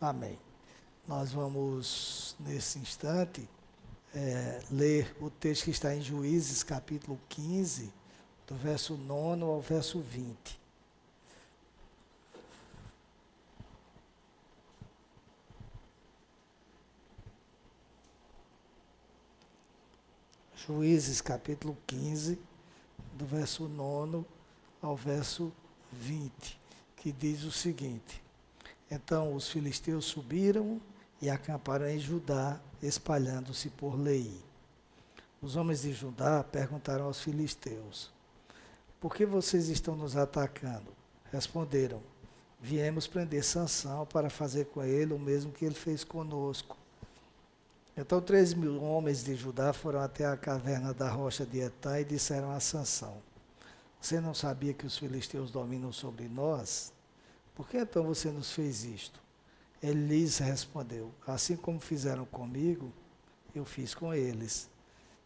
Amém. Nós vamos, nesse instante, ler o texto que está em Juízes, capítulo 15, do verso 9 ao verso 20. Juízes, capítulo 15, do verso 9 ao verso 20, que diz o seguinte: Então os filisteus subiram e acamparam em Judá, espalhando-se por Leí. Os homens de Judá perguntaram aos filisteus: Por que vocês estão nos atacando? Responderam: Viemos prender Sansão para fazer com ele o mesmo que ele fez conosco. Então 3.000 homens de Judá foram até a caverna da rocha de Etã e disseram a Sansão: Você não sabia que os filisteus dominam sobre nós? Por que então você nos fez isto? Ele lhes respondeu: Assim como fizeram comigo, eu fiz com eles.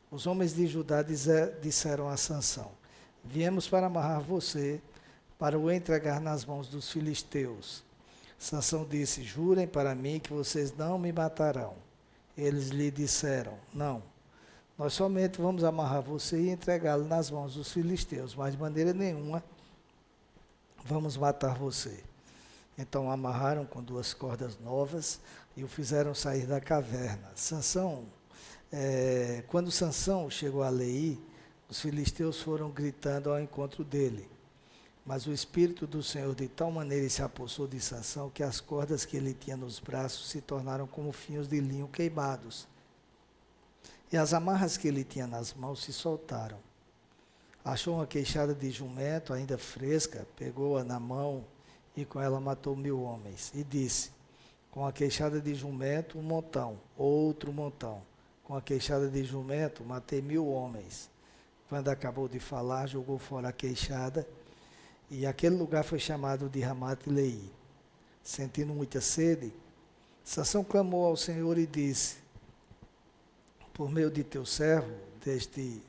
Os homens de Judá disseram a Sansão: Viemos para amarrar você, para o entregar nas mãos dos filisteus. Sansão disse: Jurem para mim que vocês não me matarão. Eles lhe disseram: Não, nós somente vamos amarrar você e entregá-lo nas mãos dos filisteus, mas de maneira nenhuma vamos matar você. Então amarraram com 2 cordas novas e o fizeram sair da caverna. Quando Sansão chegou a Leí, os filisteus foram gritando ao encontro dele. Mas o Espírito do Senhor de tal maneira se apossou de Sansão que as cordas que ele tinha nos braços se tornaram como fios de linho queimados. E as amarras que ele tinha nas mãos se soltaram. Achou uma queixada de jumento ainda fresca, pegou-a na mão e com ela matou 1.000 homens. E disse: Com a queixada de jumento, 1 montão, outro montão. Com a queixada de jumento, matei 1.000 homens. Quando acabou de falar, jogou fora a queixada, e aquele lugar foi chamado de Ramate-Leí. Sentindo muita sede, Sansão clamou ao Senhor e disse: Por meio de teu servo, deste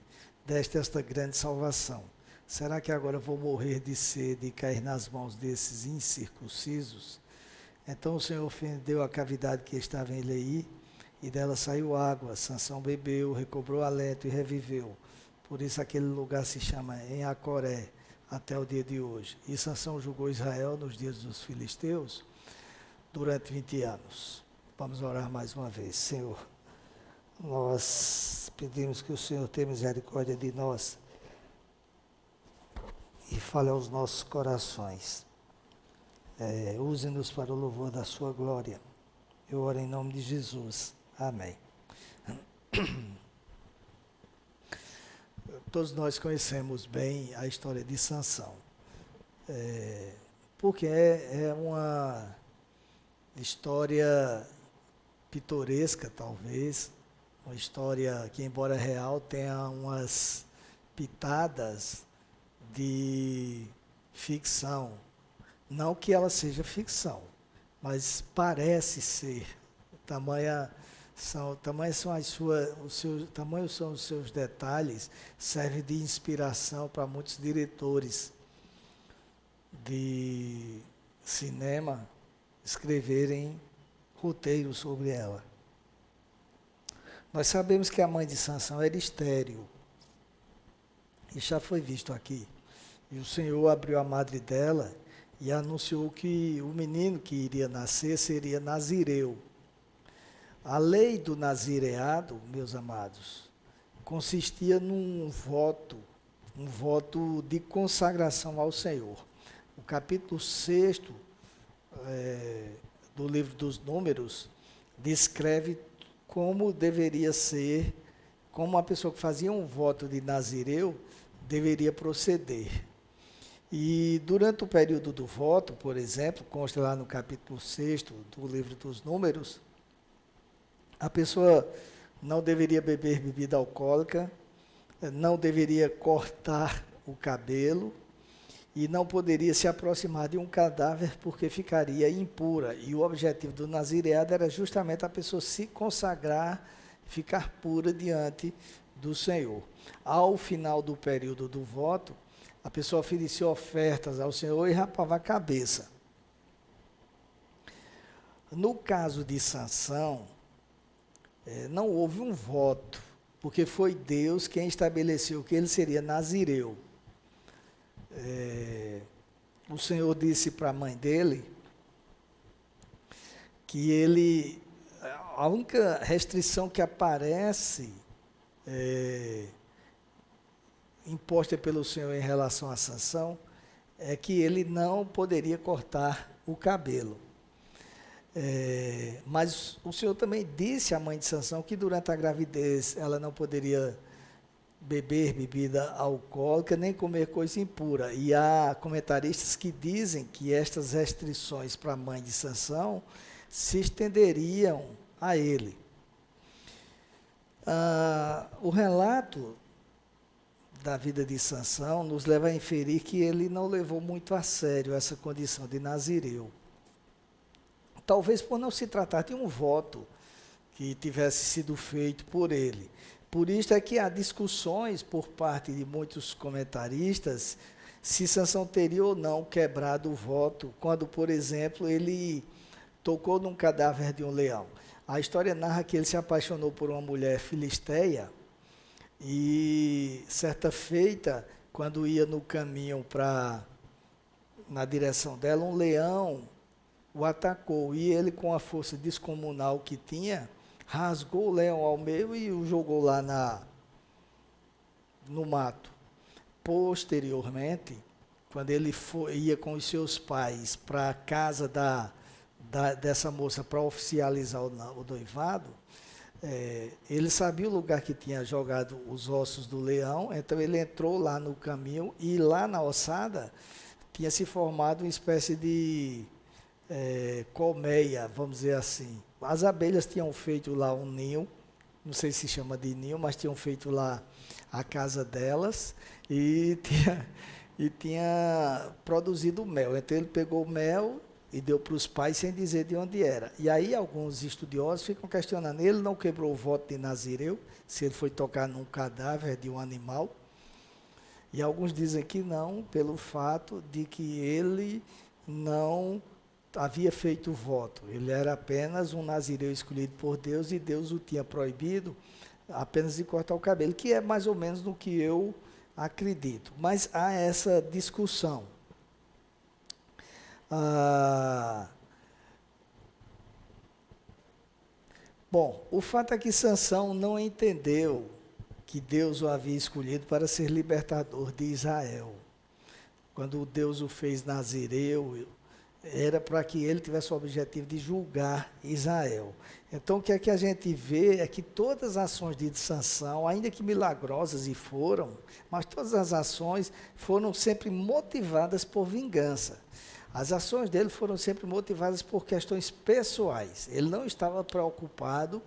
esta grande salvação. Será que agora vou morrer de sede e cair nas mãos desses incircuncisos? Então o Senhor fendeu a cavidade que estava em Leí, e dela saiu água. Sansão bebeu, recobrou alento e reviveu. Por isso aquele lugar se chama Em-Acoré, até o dia de hoje. E Sansão julgou Israel nos dias dos filisteus durante 20 anos. Vamos orar mais uma vez. Senhor, nós pedimos que o Senhor tenha misericórdia de nós e fale aos nossos corações. Use-nos para o louvor da sua glória. Eu oro em nome de Jesus. Amém. Todos nós conhecemos bem a história de Sansão, porque é uma história pitoresca, talvez, uma história que, embora real, tenha umas pitadas de ficção. Não que ela seja ficção, mas parece ser. Tamanhos são os seus detalhes, serve de inspiração para muitos diretores de cinema escreverem roteiros sobre ela. Nós sabemos que a mãe de Sansão era estéril. Isso já foi visto aqui. E o Senhor abriu a madre dela e anunciou que o menino que iria nascer seria nazireu. A lei do nazireado, meus amados, consistia num voto, um voto de consagração ao Senhor. O capítulo 6 do livro dos Números descreve como deveria ser, como uma pessoa que fazia um voto de nazireu deveria proceder. E durante o período do voto, por exemplo, consta lá no capítulo 6 do livro dos Números, a pessoa não deveria beber bebida alcoólica, não deveria cortar o cabelo e não poderia se aproximar de um cadáver porque ficaria impura. E o objetivo do nazireado era justamente a pessoa se consagrar, ficar pura diante do Senhor. Ao final do período do voto, a pessoa oferecia ofertas ao Senhor e rapava a cabeça. No caso de Sansão, não houve um voto, porque foi Deus quem estabeleceu que ele seria nazireu. O Senhor disse para a mãe dele que a única restrição que aparece imposta pelo Senhor em relação a Sansão é que ele não poderia cortar o cabelo. Mas o Senhor também disse à mãe de Sansão que durante a gravidez ela não poderia beber bebida alcoólica nem comer coisa impura. E há comentaristas que dizem que estas restrições para a mãe de Sansão se estenderiam a ele. O relato da vida de Sansão nos leva a inferir que ele não levou muito a sério essa condição de nazireu. Talvez por não se tratar de um voto que tivesse sido feito por ele. Por isso é que há discussões por parte de muitos comentaristas se Sansão teria ou não quebrado o voto quando, por exemplo, ele tocou num cadáver de um leão. A história narra que ele se apaixonou por uma mulher filisteia e, certa feita, quando ia no caminho na direção dela, um leão o atacou e ele, com a força descomunal que tinha, rasgou o leão ao meio e o jogou lá no mato. Posteriormente, quando ele ia com os seus pais para a casa dessa moça para oficializar o noivado, ele sabia o lugar que tinha jogado os ossos do leão, então ele entrou lá no caminho e lá na ossada tinha se formado uma espécie de colmeia, vamos dizer assim. As abelhas tinham feito lá um ninho, não sei se chama de ninho, mas tinham feito lá a casa delas e tinha produzido mel. Então ele pegou o mel e deu para os pais sem dizer de onde era. E aí alguns estudiosos ficam questionando, ele não quebrou o voto de nazireu, se ele foi tocar num cadáver de um animal. E alguns dizem que não, pelo fato de que ele não havia feito o voto. Ele era apenas um nazireu escolhido por Deus e Deus o tinha proibido apenas de cortar o cabelo, que é mais ou menos no que eu acredito. Mas há essa discussão. Bom, o fato é que Sansão não entendeu que Deus o havia escolhido para ser libertador de Israel. Quando Deus o fez nazireu, era para que ele tivesse o objetivo de julgar Israel. Então, o que é que a gente vê é que todas as ações de Sansão, ainda que milagrosas e foram, mas todas as ações foram sempre motivadas por vingança. As ações dele foram sempre motivadas por questões pessoais. Ele não estava preocupado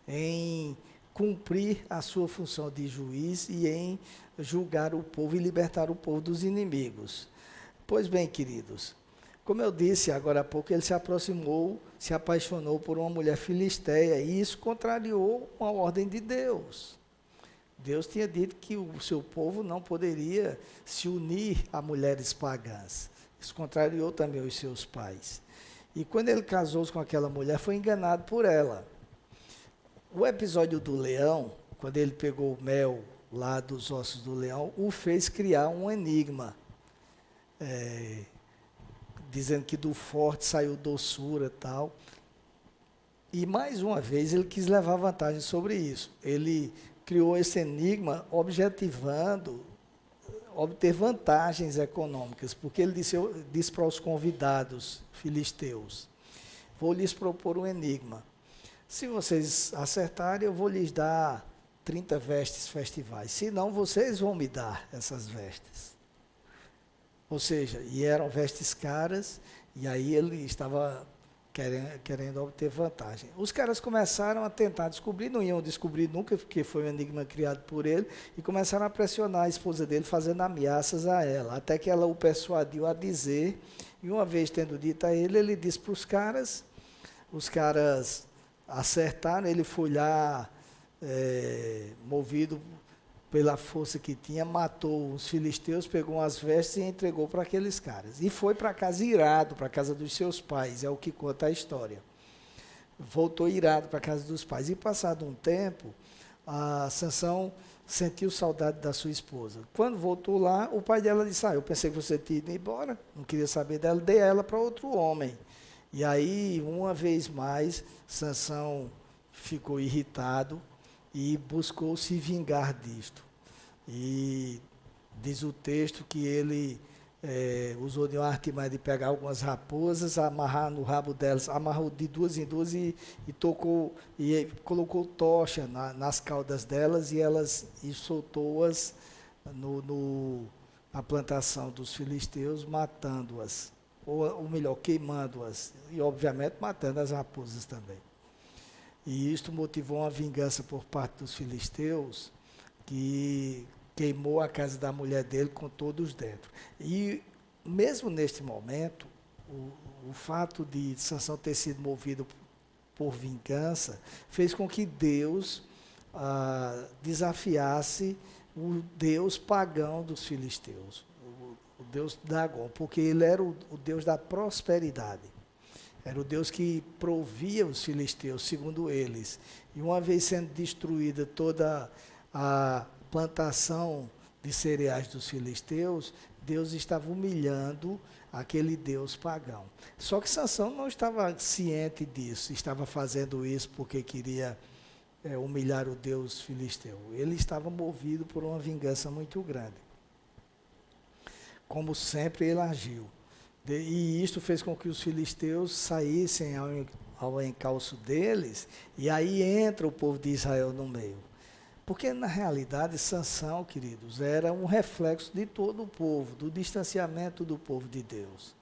em cumprir a sua função de juiz e em julgar o povo e libertar o povo dos inimigos. Pois bem, queridos, como eu disse agora há pouco, ele se apaixonou por uma mulher filisteia e isso contrariou a ordem de Deus. Deus tinha dito que o seu povo não poderia se unir a mulheres pagãs. Isso contrariou também os seus pais. E quando ele casou-se com aquela mulher, foi enganado por ela. O episódio do leão, quando ele pegou o mel lá dos ossos do leão, o fez criar um enigma. Dizendo que do forte saiu doçura e tal. E mais uma vez ele quis levar vantagem sobre isso. Ele criou esse enigma objetivando obter vantagens econômicas, porque ele disse para os convidados filisteus, vou lhes propor um enigma. Se vocês acertarem, eu vou lhes dar 30 vestes festivais. Se não, vocês vão me dar essas vestes. Ou seja, e eram vestes caras, e aí ele estava querendo obter vantagem. Os caras começaram a tentar descobrir, não iam descobrir nunca, porque foi um enigma criado por ele, e começaram a pressionar a esposa dele, fazendo ameaças a ela, até que ela o persuadiu a dizer, e uma vez tendo dito a ele, ele disse para os caras acertaram, ele foi lá, movido pela força que tinha, matou os filisteus, pegou as vestes e entregou para aqueles caras. E foi para casa irado, para a casa dos seus pais, é o que conta a história. voltou irado para a casa dos pais. E passado um tempo, a Sansão sentiu saudade da sua esposa. Quando voltou lá, o pai dela disse: eu pensei que você tinha ido embora, não queria saber dela, dei ela para outro homem. E aí, uma vez mais, Sansão ficou irritado e buscou se vingar disto. E diz o texto que ele usou de uma artimanha de pegar algumas raposas, amarrar no rabo delas, amarrou de duas em duas e tocou, e colocou tocha nas caudas delas e soltou-as na plantação dos filisteus, matando-as, ou melhor, queimando-as, e obviamente matando as raposas também. E isto motivou uma vingança por parte dos filisteus, que queimou a casa da mulher dele com todos dentro. E mesmo neste momento, o fato de Sansão ter sido movido por vingança fez com que Deus desafiasse o Deus pagão dos filisteus, o Deus Dagon, porque ele era o Deus da prosperidade. Era o Deus que provia os filisteus, segundo eles. E uma vez sendo destruída toda a plantação de cereais dos filisteus, Deus estava humilhando aquele Deus pagão. Só que Sansão não estava ciente disso, estava fazendo isso porque queria humilhar o Deus filisteu. Ele estava movido por uma vingança muito grande. Como sempre ele agiu. E isto fez com que os filisteus saíssem ao encalço deles, e aí entra o povo de Israel no meio. Porque, na realidade, Sansão, queridos, era um reflexo de todo o povo, do distanciamento do povo de Deus.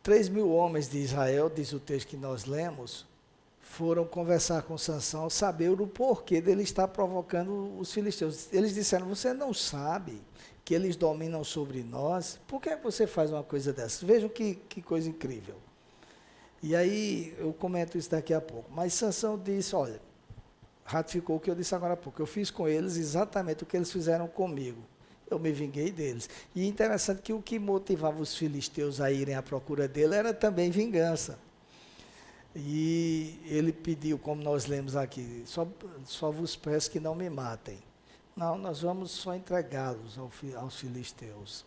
3.000 homens de Israel, diz o texto que nós lemos, foram conversar com Sansão, saber o porquê dele estar provocando os filisteus. Eles disseram: você não sabe que eles dominam sobre nós? Por que você faz uma coisa dessa? Vejam que coisa incrível. E aí, eu comento isso daqui a pouco. Mas Sansão disse: olha, ratificou o que eu disse agora há pouco. Eu fiz com eles exatamente o que eles fizeram comigo. Eu me vinguei deles. E interessante que o que motivava os filisteus a irem à procura dele era também vingança. E ele pediu, como nós lemos aqui: só vos peço que não me matem. Não, nós vamos só entregá-los aos filisteus.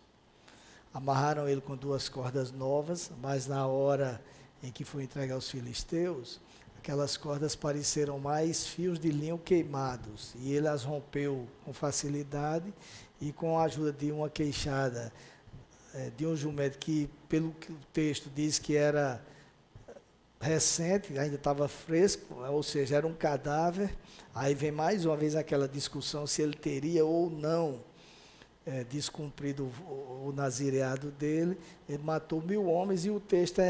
Amarraram ele com 2 cordas novas, mas na hora em que foi entregue aos filisteus, aquelas cordas pareceram mais fios de linho queimados, e ele as rompeu com facilidade, e com a ajuda de uma queixada de um jumento que, pelo que o texto diz que era recente, ainda estava fresco, ou seja, era um cadáver. Aí vem mais uma vez aquela discussão se ele teria ou não descumprido o nazireado dele. Ele matou 1.000 homens, e o texto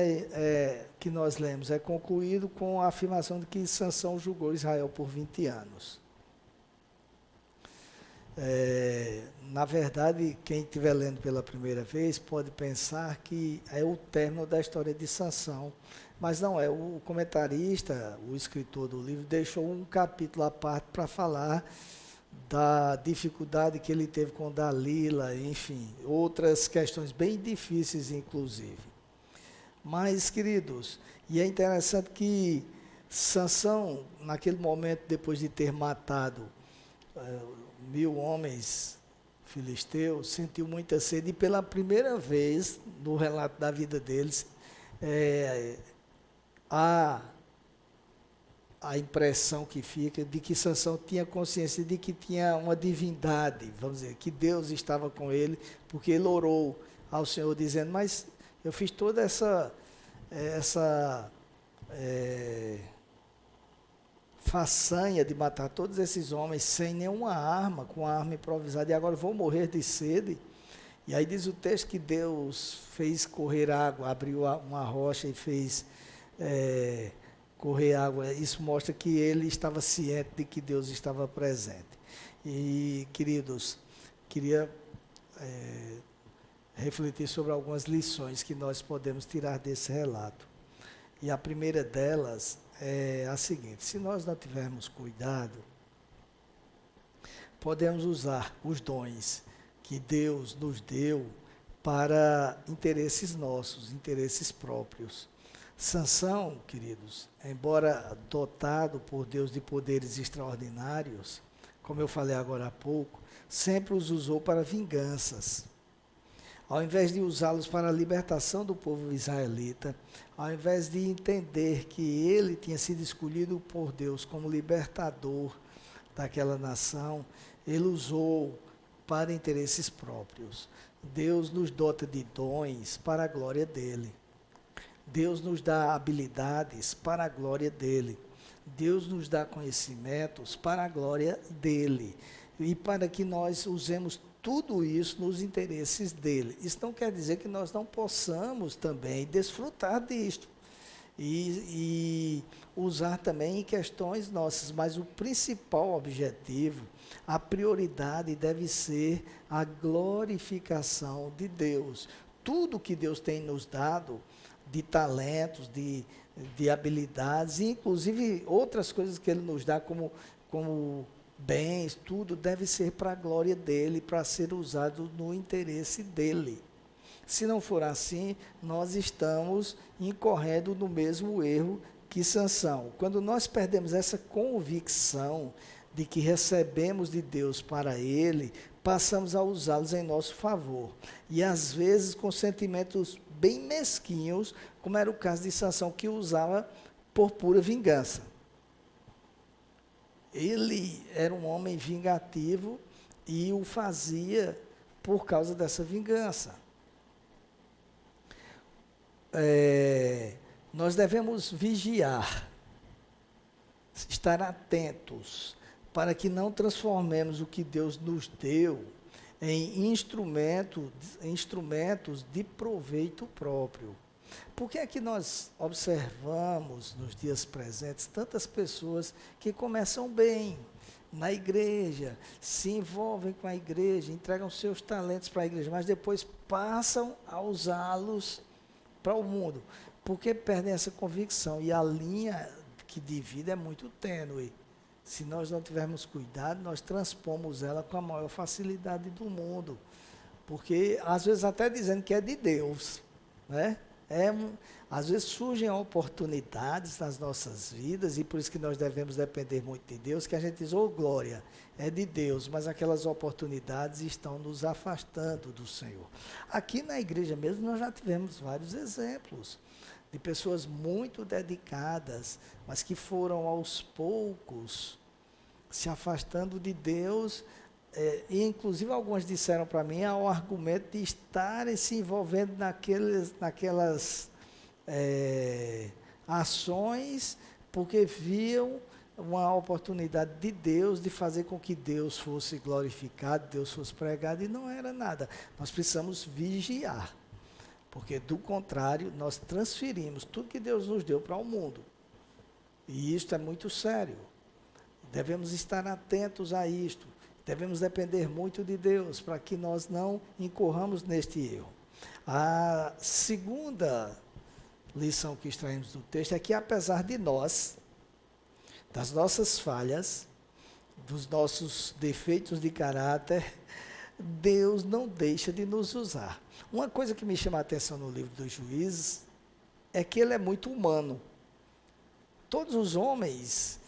que nós lemos é concluído com a afirmação de que Sansão julgou Israel por 20 anos. Na verdade, quem estiver lendo pela primeira vez pode pensar que é o término da história de Sansão, mas não é. O comentarista, o escritor do livro, deixou um capítulo à parte para falar da dificuldade que ele teve com Dalila, enfim, outras questões bem difíceis, inclusive. Mas, queridos, e é interessante que Sansão, naquele momento, depois de ter matado 1.000 homens filisteus, sentiu muita sede, e pela primeira vez no relato da vida deles, a impressão que fica de que Sansão tinha consciência de que tinha uma divindade, vamos dizer, que Deus estava com ele, porque ele orou ao Senhor dizendo: mas eu fiz toda essa façanha de matar todos esses homens sem nenhuma arma, com a arma improvisada, e agora vou morrer de sede. E aí diz o texto que Deus fez correr água, abriu uma rocha e fez correr água. Isso mostra que ele estava ciente de que Deus estava presente. E, queridos, queria refletir sobre algumas lições que nós podemos tirar desse relato. E a primeira delas é a seguinte: se nós não tivermos cuidado, podemos usar os dons que Deus nos deu para interesses nossos, interesses próprios. Sansão, queridos, embora dotado por Deus de poderes extraordinários, como eu falei agora há pouco, sempre os usou para vinganças. Ao invés de usá-los para a libertação do povo israelita, ao invés de entender que ele tinha sido escolhido por Deus como libertador daquela nação, ele usou para interesses próprios. Deus nos dota de dons para a glória dele. Deus nos dá habilidades para a glória dele. Deus nos dá conhecimentos para a glória dele. E para que nós usemos tudo isso nos interesses dele. Isso não quer dizer que nós não possamos também desfrutar disto. E usar também em questões nossas, mas o principal objetivo, a prioridade deve ser a glorificação de Deus. Tudo que Deus tem nos dado, de talentos, de habilidades, e inclusive outras coisas que Ele nos dá como bens, tudo deve ser para a glória dEle, para ser usado no interesse dEle. Se não for assim, nós estamos incorrendo no mesmo erro que Sansão. Quando nós perdemos essa convicção de que recebemos de Deus para Ele, passamos a usá-los em nosso favor. E às vezes com sentimentos bem mesquinhos, como era o caso de Sansão, que usava por pura vingança. Ele era um homem vingativo e o fazia por causa dessa vingança. Nós devemos vigiar, estar atentos, para que não transformemos o que Deus nos deu em instrumentos de proveito próprio. Por que é que nós observamos nos dias presentes tantas pessoas que começam bem na igreja, se envolvem com a igreja, entregam seus talentos para a igreja, mas depois passam a usá-los para o mundo, porque perdem essa convicção, e a linha que divide é muito tênue. Se nós não tivermos cuidado, nós transpomos ela com a maior facilidade do mundo, porque às vezes até dizendo que é de Deus, né? Às vezes surgem oportunidades nas nossas vidas, e por isso que nós devemos depender muito de Deus, que a gente diz, glória, é de Deus, mas aquelas oportunidades estão nos afastando do Senhor. Aqui na igreja mesmo nós já tivemos vários exemplos de pessoas muito dedicadas, mas que foram aos poucos se afastando de Deus, e inclusive algumas disseram para mim ao argumento de estarem se envolvendo naquelas ações, porque viam uma oportunidade de Deus de fazer com que Deus fosse glorificado, Deus fosse pregado, e não era nada. Nós precisamos vigiar, porque do contrário nós transferimos tudo que Deus nos deu para o mundo, e isto é muito sério. Devemos estar atentos a isto, devemos depender muito de Deus para que nós não incorramos neste erro. A segunda lição que extraímos do texto é que, apesar de nós, das nossas falhas, dos nossos defeitos de caráter, Deus não deixa de nos usar. Uma coisa que me chama a atenção no livro dos Juízes é que ele é muito humano. Todos os homens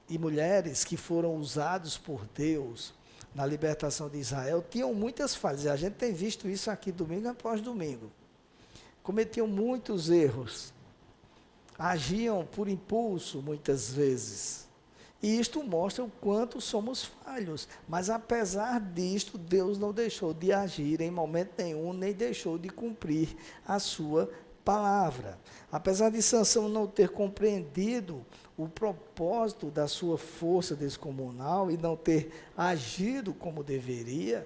e mulheres que foram usados por Deus na libertação de Israel tinham muitas falhas. A gente tem visto isso aqui domingo após domingo. Cometiam muitos erros, agiam por impulso muitas vezes, e isto mostra o quanto somos falhos, mas apesar disto, Deus não deixou de agir em momento nenhum, nem deixou de cumprir a sua palavra. Apesar de Sansão não ter compreendido o propósito da sua força descomunal e não ter agido como deveria,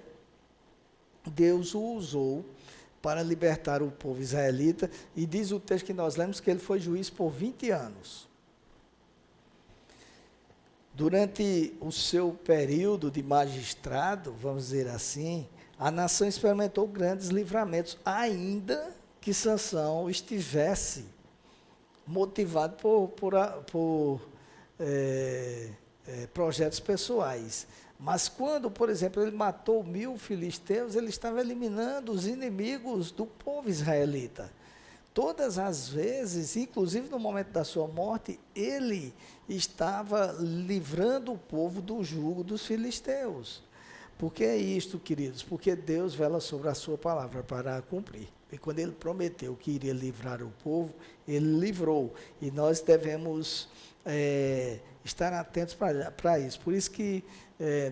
Deus o usou para libertar o povo israelita, e diz o texto que nós lemos que ele foi juiz por 20 anos. Durante o seu período de magistrado, vamos dizer assim, a nação experimentou grandes livramentos, ainda que Sansão estivesse motivado por projetos pessoais. Mas quando, por exemplo, ele matou 1000 filisteus, ele estava eliminando os inimigos do povo israelita. todas as vezes, inclusive no momento da sua morte, ele estava livrando o povo do jugo dos filisteus. Por que é isto, queridos? Porque Deus vela sobre a sua palavra para cumprir. E quando ele prometeu que iria livrar o povo, ele livrou. E nós devemos estar atentos para isso. Por isso que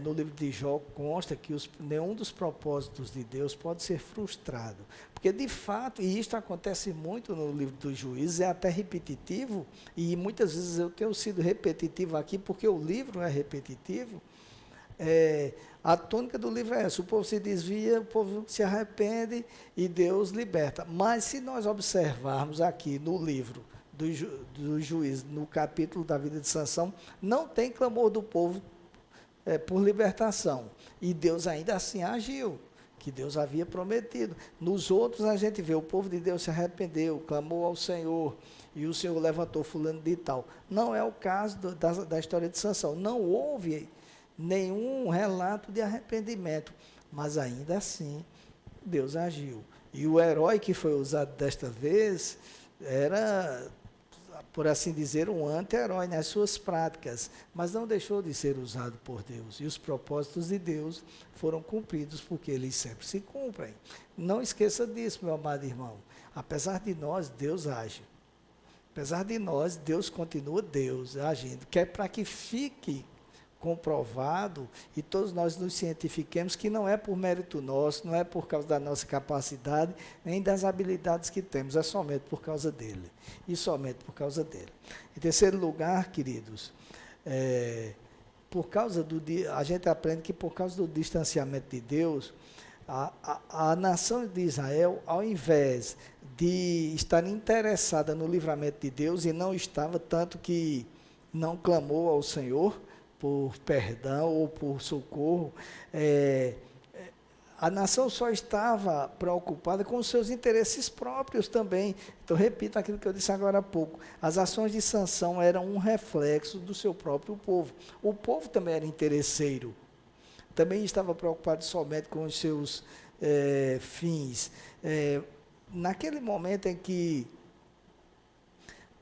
no livro de Jó consta que nenhum dos propósitos de Deus pode ser frustrado. Porque, de fato, e isto acontece muito no livro dos Juízes, é até repetitivo, e muitas vezes eu tenho sido repetitivo aqui, porque o livro é repetitivo. A tônica do livro é essa: o povo se desvia, o povo se arrepende e Deus liberta. Mas se nós observarmos aqui no livro do Juízes, no capítulo da vida de Sansão, não tem clamor do povo por libertação. E Deus ainda assim agiu, que Deus havia prometido. Nos outros a gente vê, o povo de Deus se arrependeu, clamou ao Senhor, e o Senhor levantou fulano de tal. Não é o caso da história de Sansão. Não houve nenhum relato de arrependimento, mas ainda assim Deus agiu. E o herói que foi usado desta vez era, por assim dizer, um anti-herói nas suas práticas, mas não deixou de ser usado por Deus. E os propósitos de Deus foram cumpridos, porque eles sempre se cumprem. Não esqueça disso, meu amado irmão. Apesar de nós, Deus age. Apesar de nós, Deus continua Deus agindo, que é para que fique comprovado e todos nós nos cientifiquemos que não é por mérito nosso, não é por causa da nossa capacidade, nem das habilidades que temos, é somente por causa dele, e somente por causa dele. Em terceiro lugar, queridos, a gente aprende que por causa do distanciamento de Deus, a nação de Israel, ao invés de estar interessada no livramento de Deus, e não estava, tanto que não clamou ao Senhor por perdão ou por socorro, a nação só estava preocupada com os seus interesses próprios também. Então, repito aquilo que eu disse agora há pouco, as ações de Sansão eram um reflexo do seu próprio povo. O povo também era interesseiro, também estava preocupado somente com os seus fins. Naquele momento em que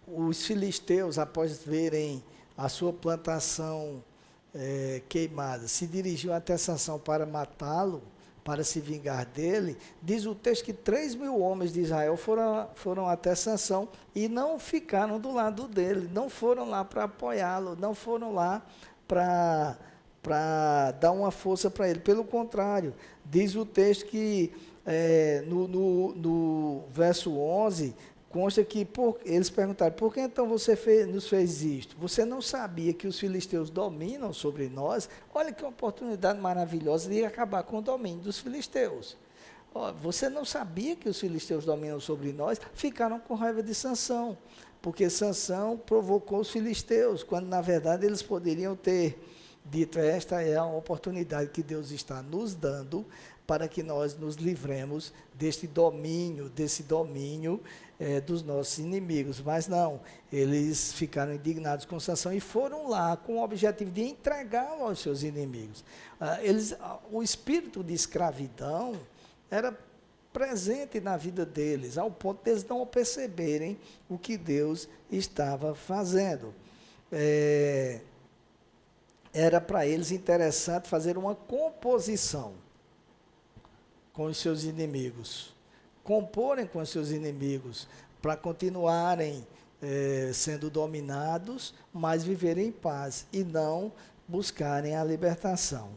os filisteus, após verem a sua plantação queimada, se dirigiu até Sansão para matá-lo, para se vingar dele, diz o texto que 3.000 homens de Israel foram até Sansão e não ficaram do lado dele, não foram lá para apoiá-lo, não foram lá para dar uma força para ele. Pelo contrário, diz o texto que no verso 11, consta que eles perguntaram: por que então você nos fez isto? Você não sabia que os filisteus dominam sobre nós? Olha que oportunidade maravilhosa de acabar com o domínio dos filisteus. Você não sabia que os filisteus dominam sobre nós? Ficaram com raiva de Sansão, porque Sansão provocou os filisteus, quando na verdade eles poderiam ter dito: esta é a oportunidade que Deus está nos dando para que nós nos livremos desse domínio dos nossos inimigos. Mas não, eles ficaram indignados com Sansão e foram lá com o objetivo de entregá-lo aos seus inimigos. O espírito de escravidão era presente na vida deles, ao ponto de eles não perceberem o que Deus estava fazendo. Era para eles interessante fazer uma composição com os seus inimigos, comporem com os seus inimigos, para continuarem sendo dominados, mas viverem em paz e não buscarem a libertação.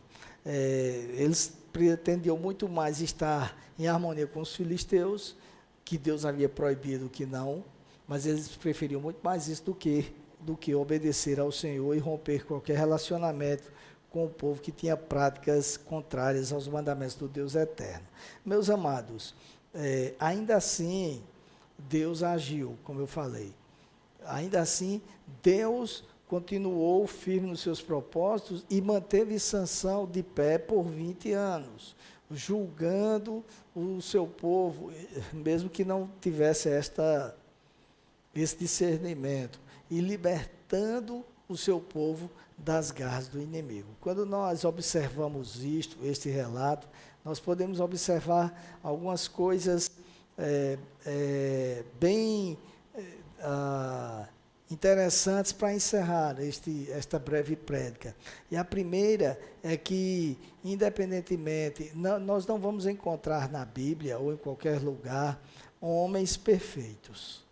Eles pretendiam muito mais estar em harmonia com os filisteus, que Deus havia proibido que não, mas eles preferiam muito mais isso do que obedecer ao Senhor e romper qualquer relacionamento com o povo que tinha práticas contrárias aos mandamentos do Deus eterno. Meus amados, ainda assim, Deus agiu, como eu falei. Ainda assim, Deus continuou firme nos seus propósitos e manteve Sansão de pé por 20 anos, julgando o seu povo, mesmo que não tivesse esse discernimento, e libertando o seu povo das garras do inimigo. Quando nós observamos este relato, nós podemos observar algumas coisas bem interessantes para encerrar esta breve prédica. E a primeira é que, independentemente, nós não vamos encontrar na Bíblia ou em qualquer lugar homens perfeitos.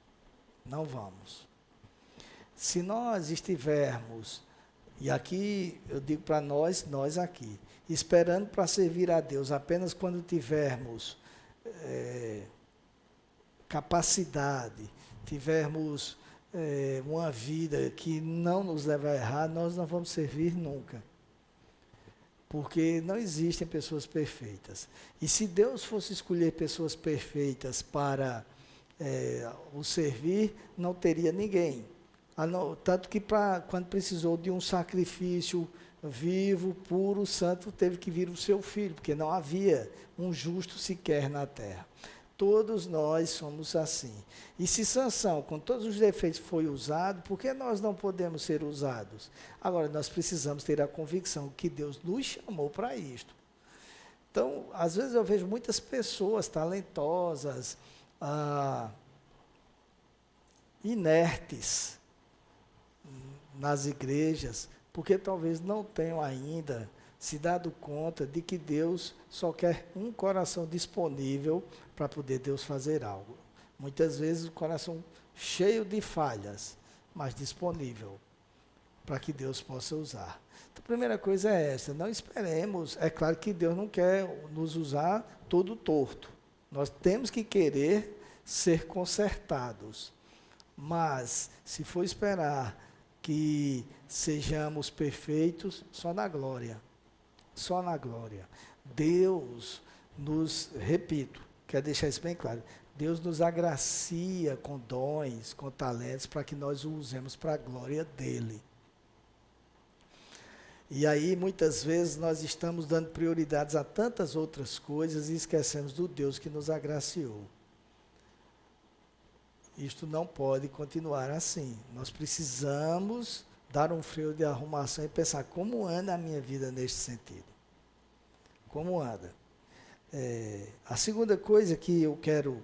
Não vamos. Se nós estivermos, e aqui eu digo para nós aqui, esperando para servir a Deus apenas quando tivermos capacidade, tivermos uma vida que não nos leva a errar, nós não vamos servir nunca. Porque não existem pessoas perfeitas. E se Deus fosse escolher pessoas perfeitas para o servir, não teria ninguém. Tanto que quando precisou de um sacrifício vivo, puro, santo, teve que vir o seu filho, porque não havia um justo sequer na terra. Todos nós somos assim. E se Sansão, com todos os defeitos, foi usado, por que nós não podemos ser usados? Agora, nós precisamos ter a convicção que Deus nos chamou para isto. Então, às vezes eu vejo muitas pessoas talentosas, inertes nas igrejas, porque talvez não tenham ainda se dado conta de que Deus só quer um coração disponível para poder Deus fazer algo. Muitas vezes o coração cheio de falhas, mas disponível para que Deus possa usar. Então, a primeira coisa é essa, não esperemos, é claro que Deus não quer nos usar todo torto. Nós temos que querer ser consertados. Mas, se for esperar que sejamos perfeitos, só na glória. Só na glória. Deus nos, repito, quero deixar isso bem claro, Deus nos agracia com dons, com talentos, para que nós o usemos para a glória dEle. E aí, muitas vezes, nós estamos dando prioridades a tantas outras coisas e esquecemos do Deus que nos agraciou. Isto não pode continuar assim. Nós precisamos dar um freio de arrumação e pensar como anda a minha vida neste sentido. Como anda? A segunda coisa que eu quero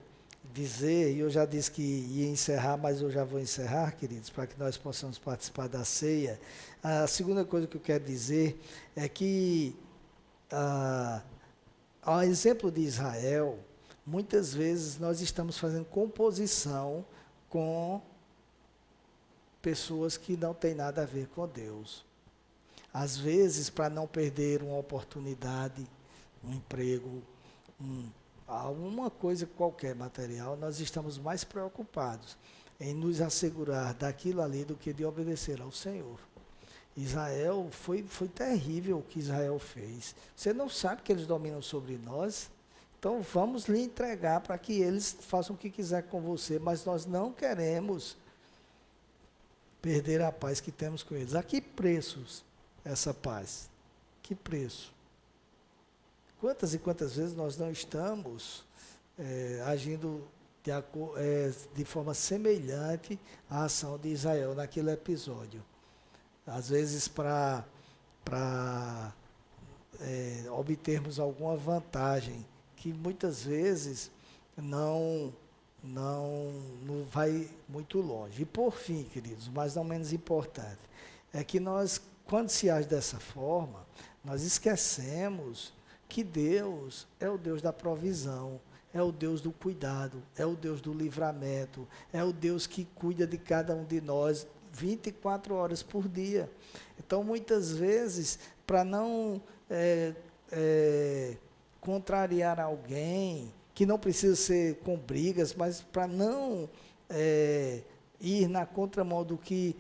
dizer, e eu já disse que ia encerrar, mas eu já vou encerrar, queridos, para que nós possamos participar da ceia. A segunda coisa que eu quero dizer é que, ao exemplo de Israel, muitas vezes nós estamos fazendo composição com pessoas que não têm nada a ver com Deus. Às vezes, para não perder uma oportunidade, um emprego, alguma coisa qualquer material, nós estamos mais preocupados em nos assegurar daquilo ali do que de obedecer ao Senhor. Israel, foi terrível o que Israel fez. Você não sabe que eles dominam sobre nós? Então, vamos lhe entregar para que eles façam o que quiser com você, mas nós não queremos perder a paz que temos com eles. A que preços essa paz? Que preço? Quantas e quantas vezes nós não estamos agindo de forma semelhante à ação de Israel naquele episódio? Às vezes, para obtermos alguma vantagem, que muitas vezes não vai muito longe. E por fim, queridos, mas não menos importante, é que nós, quando se age dessa forma, nós esquecemos que Deus é o Deus da provisão, é o Deus do cuidado, é o Deus do livramento, é o Deus que cuida de cada um de nós 24 horas por dia. Então, muitas vezes, para não contrariar alguém, que não precisa ser com brigas, mas para não ir na contramão do que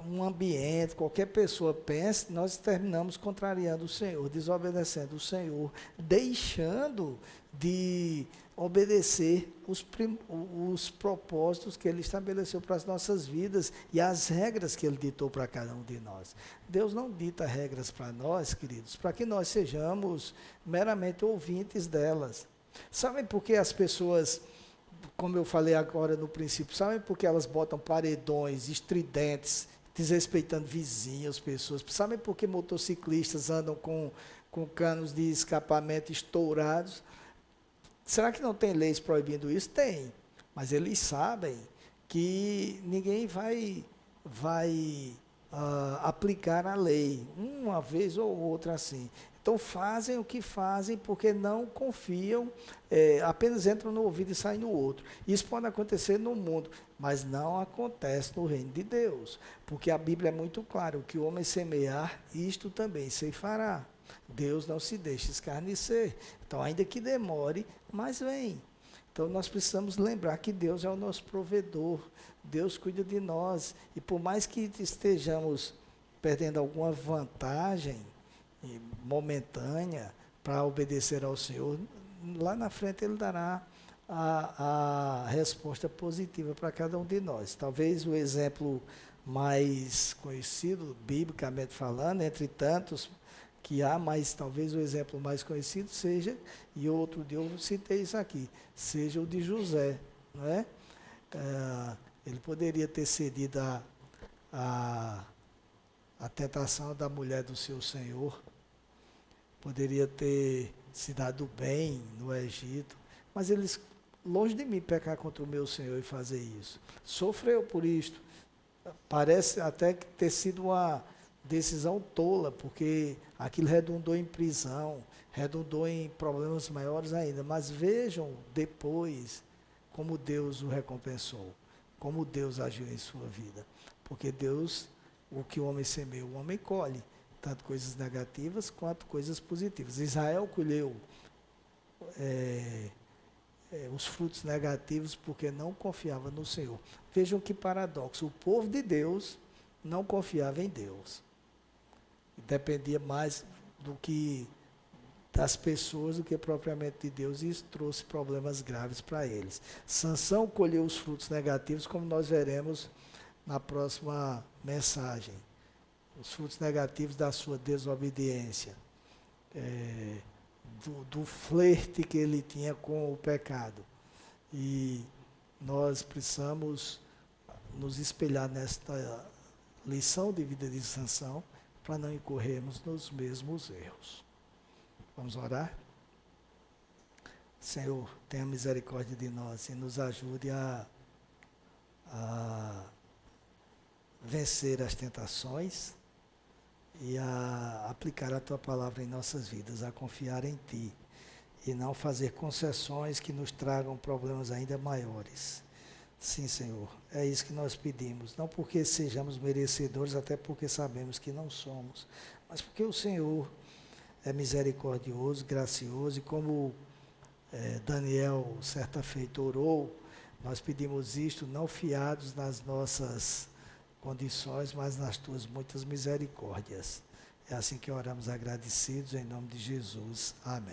um ambiente, qualquer pessoa pense, nós terminamos contrariando o Senhor, desobedecendo o Senhor, deixando de obedecer os propósitos que Ele estabeleceu para as nossas vidas e as regras que Ele ditou para cada um de nós. Deus não dita regras para nós, queridos, para que nós sejamos meramente ouvintes delas. Sabem por que as pessoas, como eu falei agora no princípio, sabem por que elas botam paredões estridentes, desrespeitando vizinhos, pessoas? Sabem por que motociclistas andam com canos de escapamento estourados? Será que não tem leis proibindo isso? Tem. Mas eles sabem que ninguém vai aplicar a lei, uma vez ou outra assim. Então fazem o que fazem porque não confiam, apenas entram no ouvido e saem no outro. Isso pode acontecer no mundo, mas não acontece no reino de Deus, porque a Bíblia é muito clara: o que o homem semear, isto também ceifará. Deus não se deixa escarnecer. Então, ainda que demore, mas vem. Então, nós precisamos lembrar que Deus é o nosso provedor, Deus cuida de nós, e por mais que estejamos perdendo alguma vantagem momentânea para obedecer ao Senhor, lá na frente Ele dará a resposta positiva para cada um de nós. Talvez o exemplo mais conhecido, biblicamente falando, entre tantos que há, mas talvez o exemplo mais conhecido seja, e outro dia eu citei isso aqui, seja o de José, não é? Ele poderia ter cedido a tentação da mulher do seu senhor, poderia ter se dado bem no Egito, mas eles, longe de mim pecar contra o meu Senhor e fazer isso. Sofreu por isto. Parece até que ter sido uma decisão tola, porque aquilo redundou em prisão, redundou em problemas maiores ainda. Mas vejam depois como Deus o recompensou, como Deus agiu em sua vida. Porque Deus, o que o homem semeia, o homem colhe, tanto coisas negativas quanto coisas positivas. Israel colheu os frutos negativos porque não confiava no Senhor. Vejam que paradoxo, o povo de Deus não confiava em Deus. Dependia mais das pessoas do que propriamente de Deus, e isso trouxe problemas graves para eles. Sansão colheu os frutos negativos, como nós veremos na próxima mensagem. Os frutos negativos da sua desobediência, do flerte que ele tinha com o pecado. E nós precisamos nos espelhar nesta lição de vida de Sansão para não incorrermos nos mesmos erros. Vamos orar? Senhor, tenha misericórdia de nós e nos ajude a vencer as tentações e a aplicar a Tua palavra em nossas vidas, a confiar em Ti e não fazer concessões que nos tragam problemas ainda maiores. Sim, Senhor, é isso que nós pedimos, não porque sejamos merecedores, até porque sabemos que não somos, mas porque o Senhor é misericordioso, gracioso, e como Daniel certa feita orou, nós pedimos isto não fiados nas nossas condições, mas nas Tuas muitas misericórdias. É assim que oramos agradecidos, em nome de Jesus. Amém.